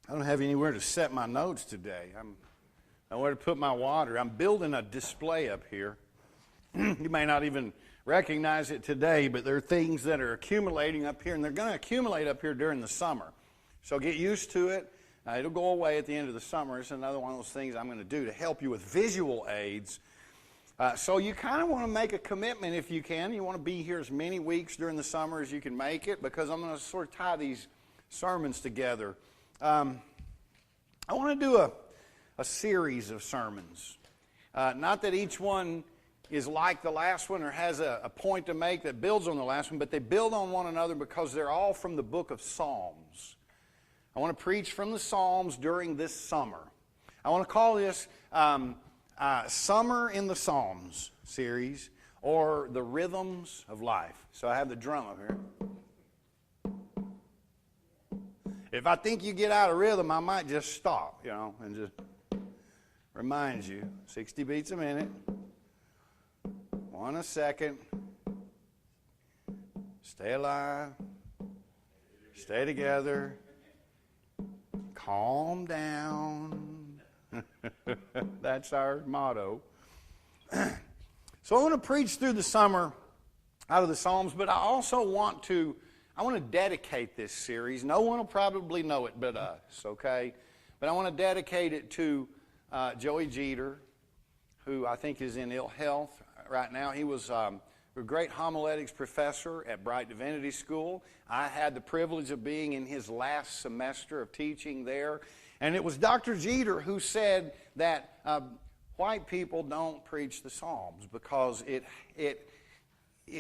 I don't have anywhere to set my notes today. Nowhere to put my water. I'm building a display up here. You may not even recognize it today, but there are things that are accumulating up here, and they're going to accumulate up here during the summer. So get used to it. It'll go away at the end of the summer. It's another one of those things I'm going to do to help you with visual aids. So you kind of want to make a commitment if you can. You want to be here as many weeks during the summer as you can make it, because I'm going to sort of tie these sermons together. I want to do a series of sermons. Not that each one is like the last one or has a point to make that builds on the last one, but they build on one another because they're all from the book of Psalms. I want to preach from the Psalms during this summer. I want to call this Summer in the Psalms series, or the Rhythms of Life. So I have the drum up here. If I think you get out of rhythm, I might just stop, and just remind you. 60 beats a minute. 1 a second. Stay alive. Stay together. Calm down. That's our motto. So I want to preach through the summer out of the Psalms, but I also want to dedicate this series. No one will probably know it but us, okay? But I want to dedicate it to Joey Jeter, who I think is in ill health right now. He was a great homiletics professor at Bright Divinity School. I had the privilege of being in his last semester of teaching there. And it was Dr. Jeter who said that white people don't preach the Psalms because it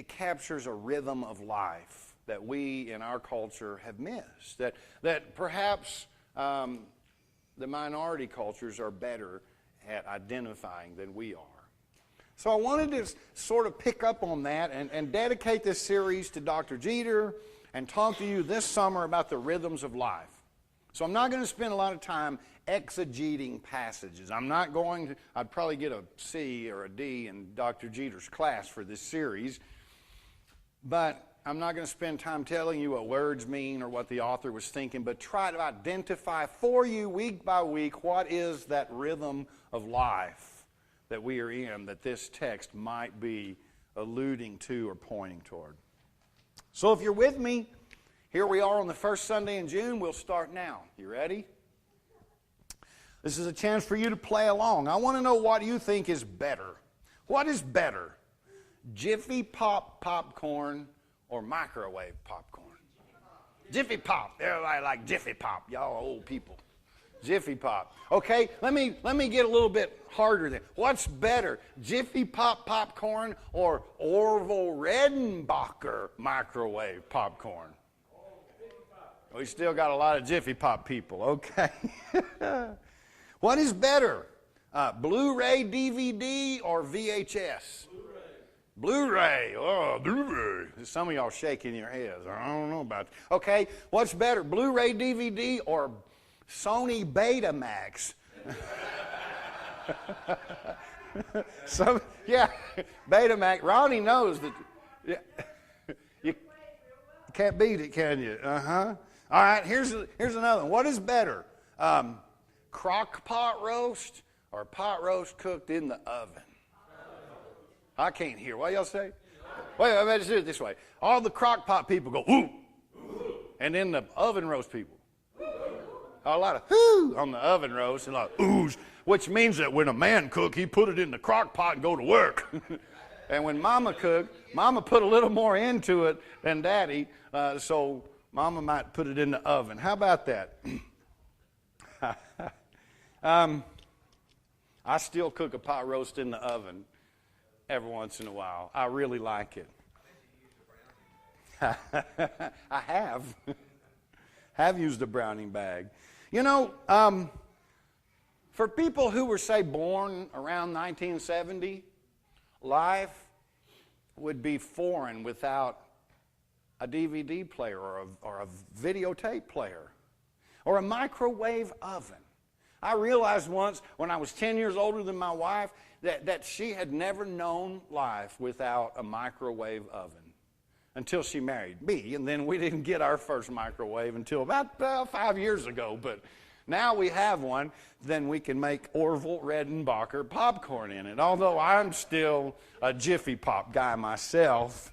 captures a rhythm of life that we in our culture have missed. That perhaps the minority cultures are better at identifying than we are. So I wanted to sort of pick up on that and dedicate this series to Dr. Jeter and talk to you this summer about the rhythms of life. So I'm not going to spend a lot of time exegeting passages. I'd probably get a C or a D in Dr. Jeter's class for this series. But I'm not going to spend time telling you what words mean or what the author was thinking, but try to identify for you week by week what is that rhythm of life that we are in that this text might be alluding to or pointing toward. So if you're with me, here we are on the first Sunday in June. We'll start now. You ready? This is a chance for you to play along. I want to know what you think is better. What is better? Jiffy Pop popcorn or microwave popcorn? Jiffy Pop. Everybody like Jiffy Pop. Y'all old people. Jiffy Pop. Okay, let me get a little bit harder then. What's better, Jiffy Pop popcorn or Orville Redenbacher microwave popcorn? We still got a lot of Jiffy Pop people. Okay. What is better, Blu-ray DVD or VHS? Blu-ray. Oh, Blu-ray. Some of y'all shaking your heads. I don't know about that. Okay, what's better, Blu-ray DVD or Sony Betamax? Betamax. Ronnie knows that. Yeah, you can't beat it, can you? All right, here's another one. What is better, crock pot roast or pot roast cooked in the oven? I can't hear. What y'all say? Wait, let's do it this way. All the crock pot people go, ooh. And then the oven roast people. A lot of whoo on the oven roast and a lot of oohs, which means that when a man cook, he put it in the crock pot and go to work. And when Mama cooked, Mama put a little more into it than Daddy, so Mama might put it in the oven. How about that? I still cook a pot roast in the oven every once in a while. I really like it. I have used a browning bag. For people who were, say, born around 1970, life would be foreign without a DVD player or a videotape player or a microwave oven. I realized once when I was 10 years older than my wife that she had never known life without a microwave oven until she married me. And then we didn't get our first microwave until about 5 years ago. But Now we have one, then we can make Orville Redenbacher popcorn in it. Although I'm still a Jiffy Pop guy myself,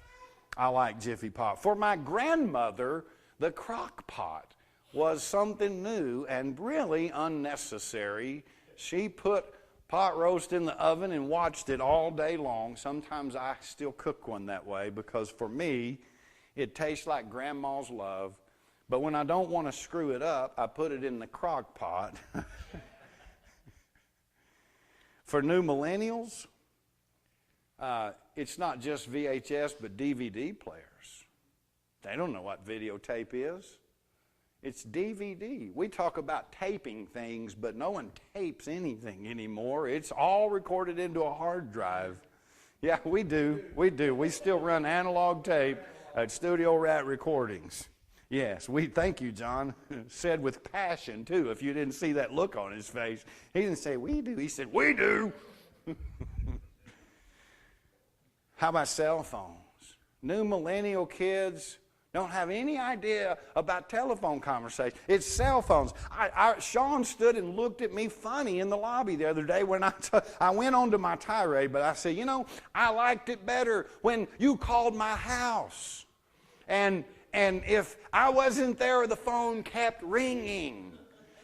I like Jiffy Pop. For my grandmother, the crock pot was something new and really unnecessary. She put pot roast in the oven and watched it all day long. Sometimes I still cook one that way because for me, it tastes like Grandma's love. But when I don't want to screw it up, I put it in the crock pot. For new millennials, it's not just VHS, but DVD players. They don't know what videotape is. It's DVD. We talk about taping things, but no one tapes anything anymore. It's all recorded into a hard drive. Yeah, we do. We do. We still run analog tape at Studio Rat Recordings. Yes, we thank you, John. Said with passion, too, if you didn't see that look on his face. He didn't say, we do. He said, we do. How about cell phones? New millennial kids don't have any idea about telephone conversation. It's cell phones. Sean stood and looked at me funny in the lobby the other day when I went on to my tirade, but I said, I liked it better when you called my house. And if I wasn't there, the phone kept ringing.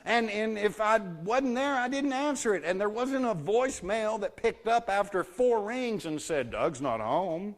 And if I wasn't there, I didn't answer it. And there wasn't a voicemail that picked up after 4 rings and said, Doug's not home.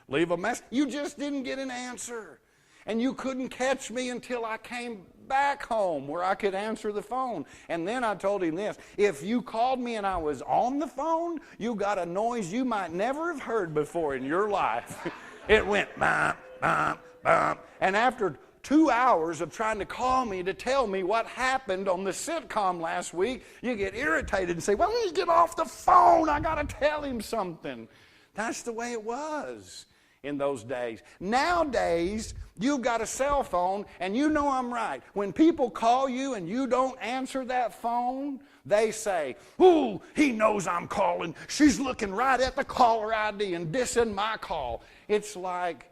Leave a message. You just didn't get an answer. And you couldn't catch me until I came back home where I could answer the phone. And then I told him this, if you called me and I was on the phone, you got a noise you might never have heard before in your life. It went bump, bump, bump. And after 2 hours of trying to call me to tell me what happened on the sitcom last week, you get irritated and say, why don't you get off the phone? I got to tell him something. That's the way it was in those days. Nowadays, you've got a cell phone, and you know I'm right. When people call you and you don't answer that phone, they say, ooh, he knows I'm calling. She's looking right at the caller ID and dissing my call. It's like...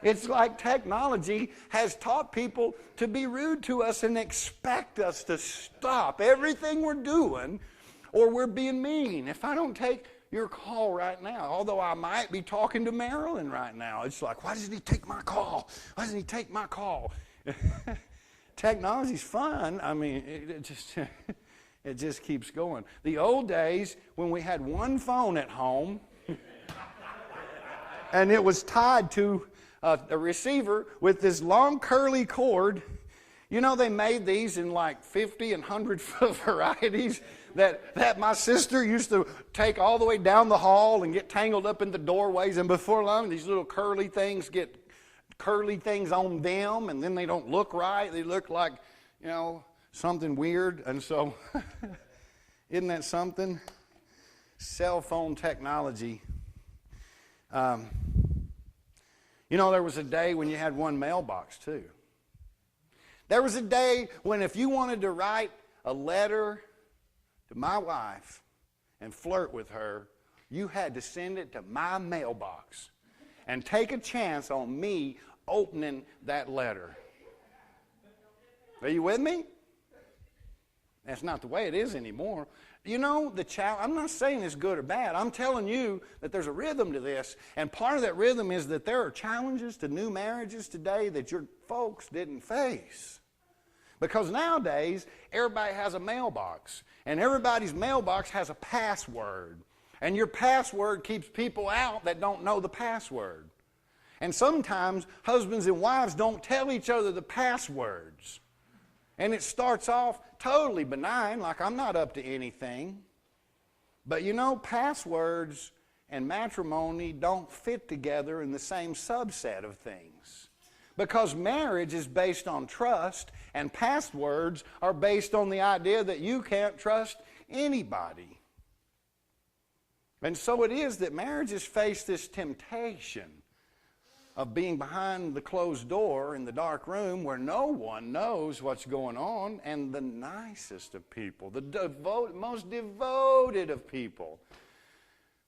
It's like technology has taught people to be rude to us and expect us to stop everything we're doing or we're being mean. If I don't take your call right now, although I might be talking to Marilyn right now, it's like, why doesn't he take my call? Why doesn't he take my call? Technology's fun. I mean, it just keeps going. The old days when we had one phone at home and it was tied to a receiver with this long curly cord. They made these in like 50 and 100 varieties that my sister used to take all the way down the hall and get tangled up in the doorways. And before long, these little curly things get curly things on them, and then they don't look right. They look like, something weird. And so, isn't that something? Cell phone technology. There was a day when you had one mailbox, too. There was a day when if you wanted to write a letter to my wife and flirt with her, you had to send it to my mailbox and take a chance on me opening that letter. Are you with me? That's not the way it is anymore. The challenge, I'm not saying it's good or bad. I'm telling you that there's a rhythm to this. And part of that rhythm is that there are challenges to new marriages today that your folks didn't face. Because nowadays, everybody has a mailbox. And everybody's mailbox has a password. And your password keeps people out that don't know the password. And sometimes husbands and wives don't tell each other the passwords. And it starts off totally benign, like I'm not up to anything. But passwords and matrimony don't fit together in the same subset of things. Because marriage is based on trust, and passwords are based on the idea that you can't trust anybody. And so it is that marriages face this temptation of being behind the closed door in the dark room where no one knows what's going on, and the nicest of people, the most devoted of people,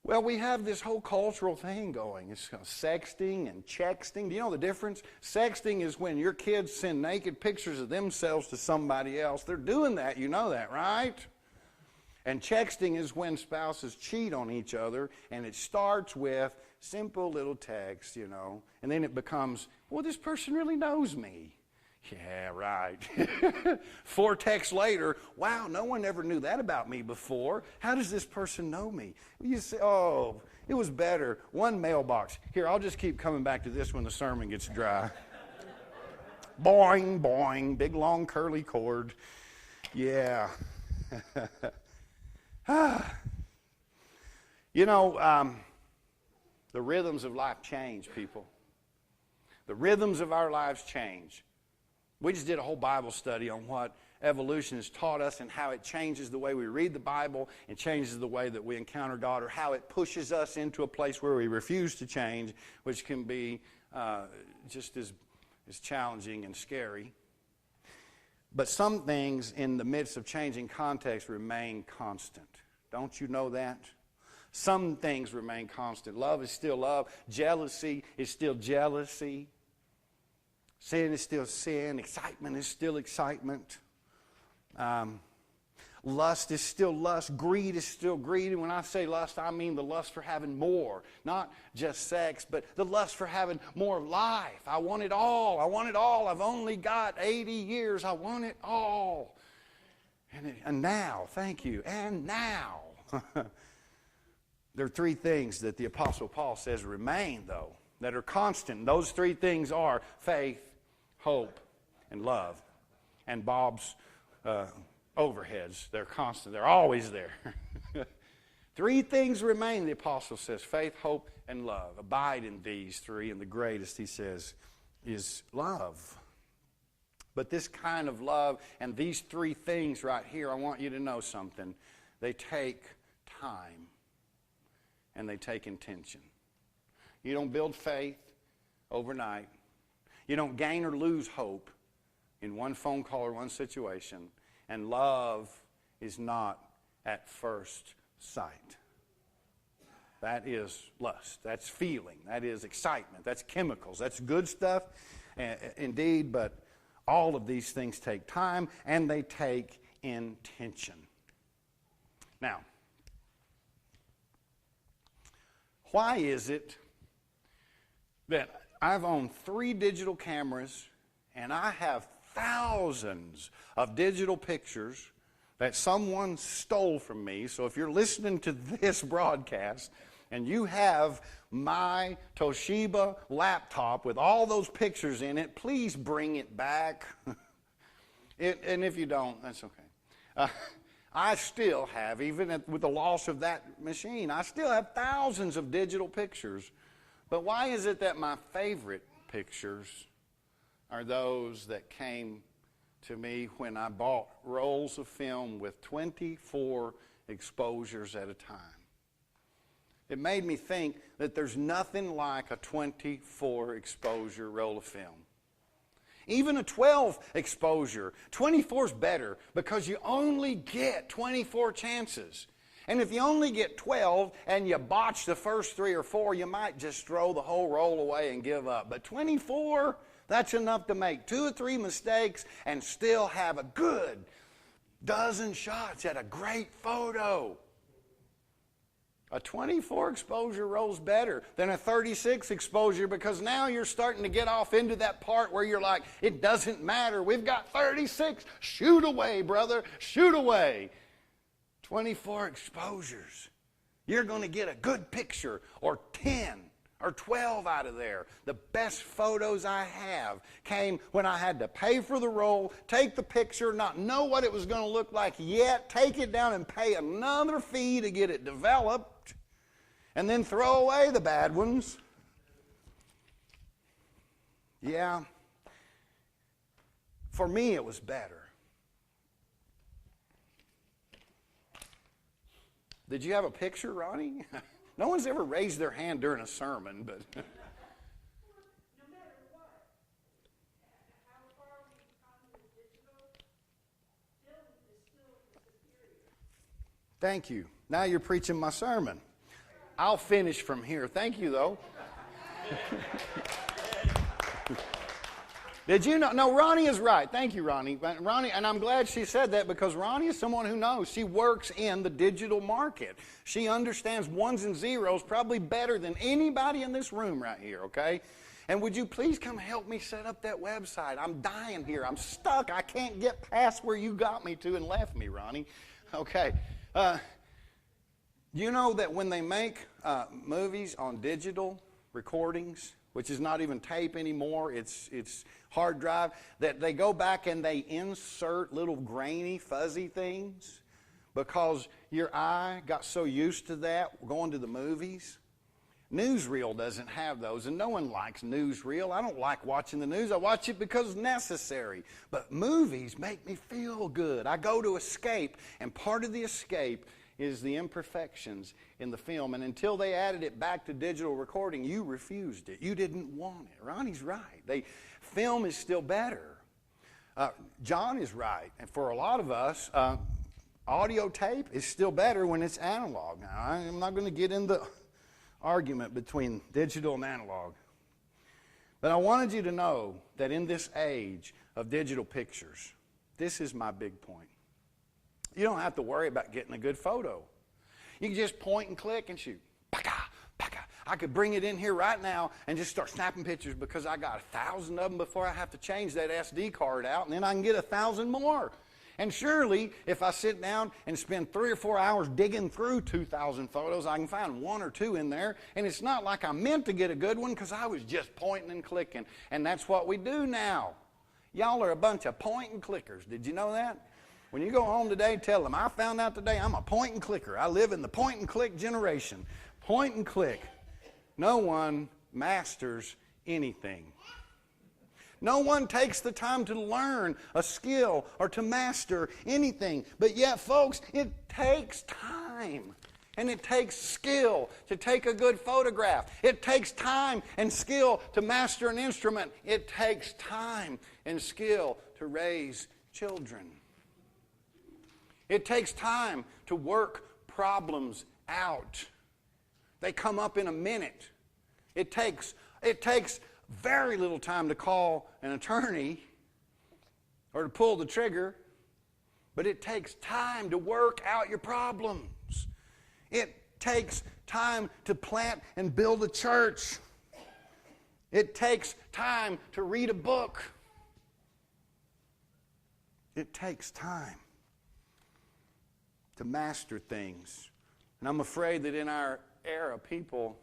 Well, we have this whole cultural thing going. It's sexting and chexting. Do you know the difference? Sexting is when your kids send naked pictures of themselves to somebody else. They're doing that. You know that, right? And chexting is when spouses cheat on each other, and it starts with simple little text, and then it becomes, well, this person really knows me. Yeah, right. 4 texts later, wow, no one ever knew that about me before. How does this person know me? You say, oh, it was better. 1 mailbox. Here, I'll just keep coming back to this when the sermon gets dry. Boing, boing, big long curly cord. Yeah. The rhythms of life change, people. The rhythms of our lives change. We just did a whole Bible study on what evolution has taught us and how it changes the way we read the Bible and changes the way that we encounter God, or how it pushes us into a place where we refuse to change, which can be just as challenging and scary. But some things in the midst of changing context remain constant. Don't you know that? Some things remain constant. Love is still love. Jealousy is still jealousy. Sin is still sin. Excitement is still excitement. Lust is still lust. Greed is still greed. And when I say lust, I mean the lust for having more. Not just sex, but the lust for having more life. I want it all. I want it all. I've only got 80 years. I want it all. And now, thank you, and now. There are 3 things that the Apostle Paul says remain, though, that are constant. Those 3 things are faith, hope, and love. And Bob's overheads, they're constant. They're always there. 3 things remain, the Apostle says, faith, hope, and love. Abide in these 3, and the greatest, he says, is love. But this kind of love and these 3 things right here, I want you to know something. They take time, and they take intention. You don't build faith overnight. You don't gain or lose hope in one phone call or one situation. And love is not at first sight. That is lust. That's feeling. That is excitement. That's chemicals. That's good stuff, indeed, but all of these things take time, and they take intention. Now, why is it that I've owned 3 digital cameras and I have thousands of digital pictures that someone stole from me? So if you're listening to this broadcast and you have my Toshiba laptop with all those pictures in it, please bring it back. And if you don't, that's okay. I still have, even with the loss of that machine, I still have thousands of digital pictures. But why is it that my favorite pictures are those that came to me when I bought rolls of film with 24 exposures at a time? It made me think that there's nothing like a 24 exposure roll of film. Even a 12 exposure. 24 is better because you only get 24 chances. And if you only get 12 and you botch the first 3 or 4, you might just throw the whole roll away and give up. But 24, that's enough to make 2 or 3 mistakes and still have a good dozen shots at a great photo. A 24 exposure roll's better than a 36 exposure, because now you're starting to get off into that part where you're like, it doesn't matter. We've got 36. Shoot away, brother. Shoot away. 24 exposures. You're going to get a good picture, or 10 or 12 out of there. The best photos I have came when I had to pay for the roll, take the picture, not know what it was going to look like yet, take it down and pay another fee to get it developed, and then throw away the bad ones. Yeah. For me, it was better. Did you have a picture, Ronnie? No one's ever raised their hand during a sermon, but... No matter what, how far we've come with digital, film is still superior. Thank you. Now you're preaching my sermon. I'll finish from here. Thank you, though. Did you know? No, Ronnie is right. Thank you, Ronnie. Ronnie, and I'm glad she said that because Ronnie is someone who knows. She works in the digital market. She understands ones and zeros probably better than anybody in this room right here, okay? And would you please come help me set up that website? I'm dying here. I'm stuck. I can't get past where you got me to and left me, Ronnie. Okay. You know that when they make movies on digital recordings, which is not even tape anymore, it's hard drive, that they go back and they insert little grainy, fuzzy things because your eye got so used to that going to the movies? Newsreel doesn't have those, and no one likes newsreel. I don't like watching the news. I watch it because it's necessary. But movies make me feel good. I go to escape, and part of the escape is the imperfections in the film. And until they added it back to digital recording, you refused it. You didn't want it. Ronnie's right. Film is still better. John is right. And for a lot of us, audio tape is still better when it's analog. Now, I'm not going to get into argument between digital and analog. But I wanted you to know that in this age of digital pictures, this is my big point. You don't have to worry about getting a good photo. You can just point and click and shoot. Paka, paka. I could bring it in here right now and just start snapping pictures because I got 1,000 of them before I have to change that SD card out, and then I can get 1,000 more. And surely, if I sit down and spend 3 or 4 hours digging through 2,000 photos, I can find 1 or 2 in there. And it's not like I meant to get a good one because I was just pointing and clicking. And that's what we do now. Y'all are a bunch of point and clickers. Did you know that? When you go home today, tell them, I found out today I'm a point and clicker. I live in the point and click generation. Point and click. No one masters anything. No one takes the time to learn a skill or to master anything. But yet, folks, it takes time. And it takes skill to take a good photograph. It takes time and skill to master an instrument. It takes time and skill to raise children. It takes time to work problems out. They come up in a minute. It takes very little time to call an attorney or to pull the trigger, but it takes time to work out your problems. It takes time to plant and build a church. It takes time to read a book. It takes time to master things. And I'm afraid that in our era, people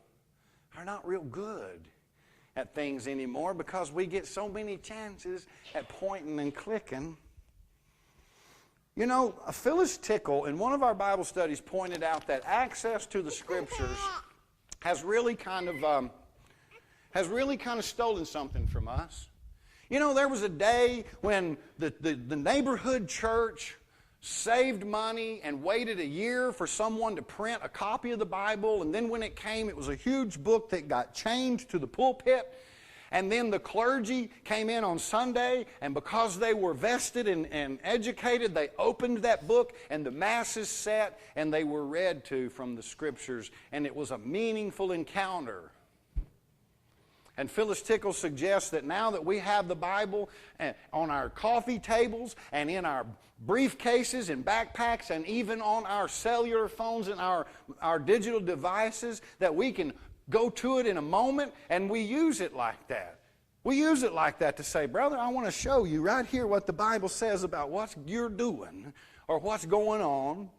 are not real good at things anymore because we get so many chances at pointing and clicking. You know, Phyllis Tickle in one of our Bible studies pointed out that access to the Scriptures has really kind of stolen something from us. You know, there was a day when the neighborhood church saved money and waited a year for someone to print a copy of the Bible, and then when it came, it was a huge book that got chained to the pulpit, and then the clergy came in on Sunday, and because they were vested and educated, they opened that book, and the masses sat, and they were read to from the Scriptures, and it was a meaningful encounter. And Phyllis Tickle suggests that now that we have the Bible on our coffee tables and in our briefcases and backpacks and even on our cellular phones and our digital devices, that we can go to it in a moment, and we use it like that. We use it like that to say, brother, I want to show you right here what the Bible says about what you're doing or what's going on.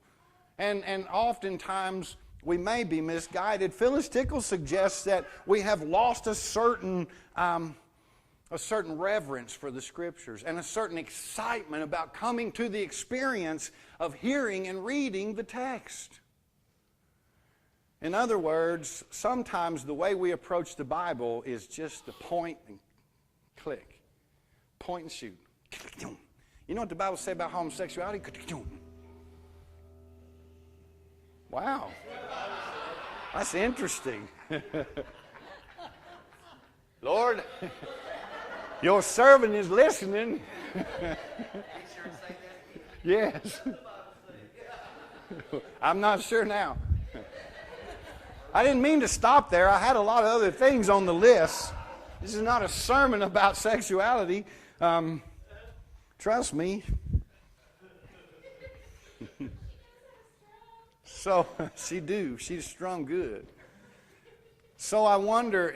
And oftentimes we may be misguided. Phyllis Tickle suggests that we have lost a certain reverence for the Scriptures and a certain excitement about coming to the experience of hearing and reading the text. In other words, sometimes the way we approach the Bible is just to point and click, point and shoot. You know what the Bible says about homosexuality? Wow. That's interesting. Lord, your servant is listening. Yes. I'm not sure now. I didn't mean to stop there. I had a lot of other things on the list. This is not a sermon about sexuality. Trust me. So, she's strung good. So I wonder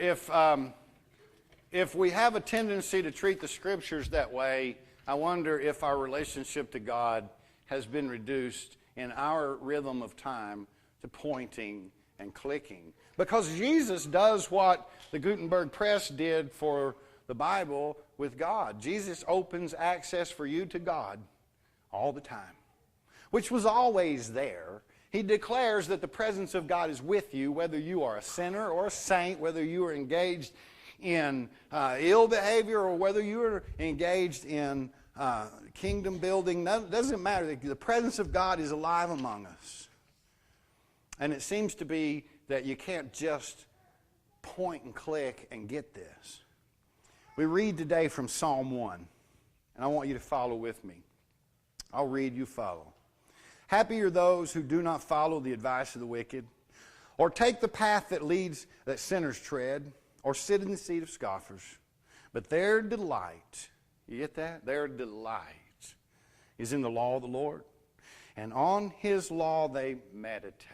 if we have a tendency to treat the Scriptures that way, I wonder if our relationship to God has been reduced in our rhythm of time to pointing and clicking. Because Jesus does what the Gutenberg Press did for the Bible with God. Jesus opens access for you to God all the time, which was always there. He declares that the presence of God is with you, whether you are a sinner or a saint, whether you are engaged in ill behavior or whether you are engaged in kingdom building. It doesn't matter. The presence of God is alive among us. And it seems to be that you can't just point and click and get this. We read today from Psalm 1, and I want you to follow with me. I'll read, you follow. Happy are those who do not follow the advice of the wicked, or take the path that sinners tread, or sit in the seat of scoffers. But their delight, you get that? Their delight is in the law of the Lord. And on His law they meditate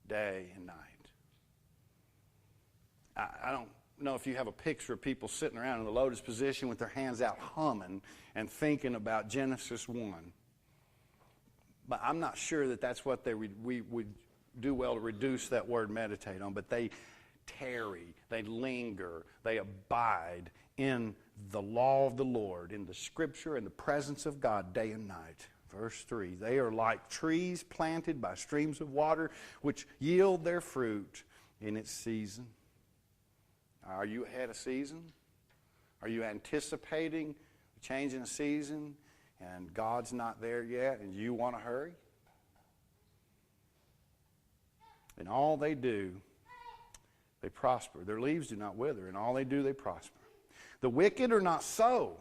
day and night. I don't know if you have a picture of people sitting around in the lotus position with their hands out humming and thinking about Genesis 1. But I'm not sure that that's what we would do well to reduce that word meditate on. But they tarry, they linger, they abide in the law of the Lord, in the Scripture, in the presence of God day and night. Verse 3, they are like trees planted by streams of water, which yield their fruit in its season. Are you ahead of season? Are you anticipating a change in a season and God's not there yet and you want to hurry? And all they do, they prosper. Their leaves do not wither, and all they do, they prosper. The wicked are not so.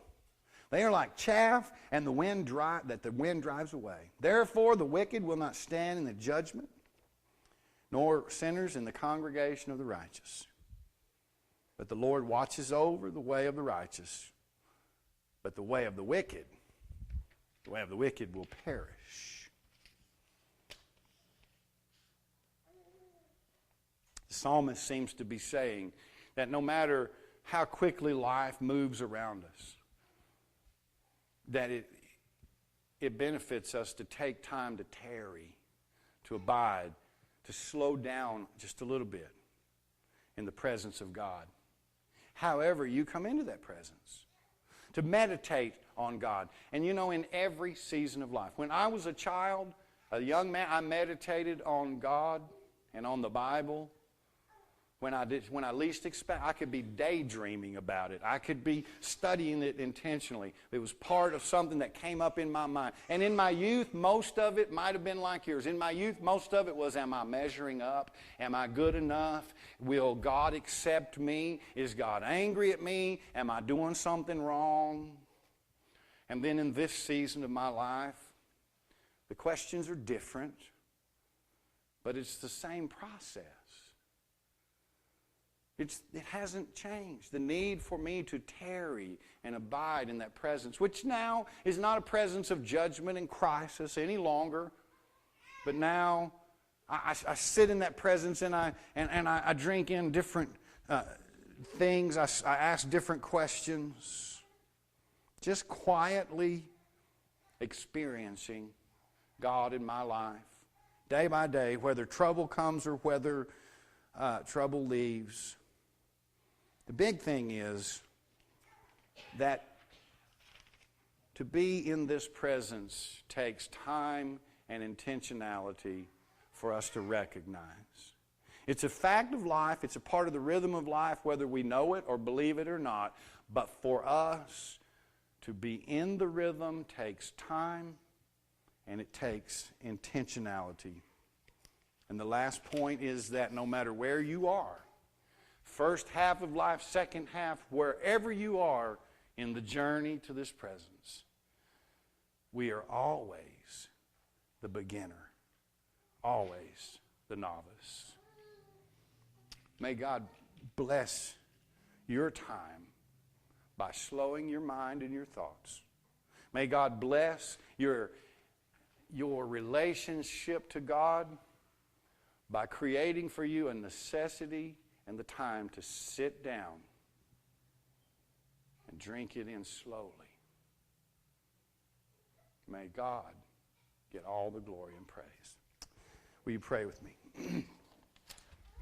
They are like chaff and the wind drives away. Therefore the wicked will not stand in the judgment, nor sinners in the congregation of the righteous. But the Lord watches over the way of the righteous, but the way of the wicked will perish. The psalmist seems to be saying that no matter how quickly life moves around us, that it benefits us to take time to tarry, to abide, to slow down just a little bit in the presence of God. However you come into that presence, to meditate on God. And you know, in every season of life. When I was a child, a young man, I meditated on God and on the Bible. When I least expect, I could be daydreaming about it. I could be studying it intentionally. It was part of something that came up in my mind. And in my youth, most of it might have been like yours. In my youth, most of it was, am I measuring up? Am I good enough? Will God accept me? Is God angry at me? Am I doing something wrong? And then in this season of my life, the questions are different, but it's the same process. It hasn't changed. The need for me to tarry and abide in that presence, which now is not a presence of judgment and crisis any longer, but now I sit in that presence and I drink in different things. I ask different questions, just quietly experiencing God in my life, day by day, whether trouble comes or whether trouble leaves. The big thing is that to be in this presence takes time and intentionality for us to recognize. It's a fact of life. It's a part of the rhythm of life, whether we know it or believe it or not. But for us to be in the rhythm takes time and it takes intentionality. And the last point is that no matter where you are, first half of life, second half, wherever you are in the journey to this presence, we are always the beginner, always the novice. May God bless your time by slowing your mind and your thoughts. May God bless your relationship to God by creating for you a necessity and the time to sit down and drink it in slowly. May God get all the glory and praise. Will you pray with me?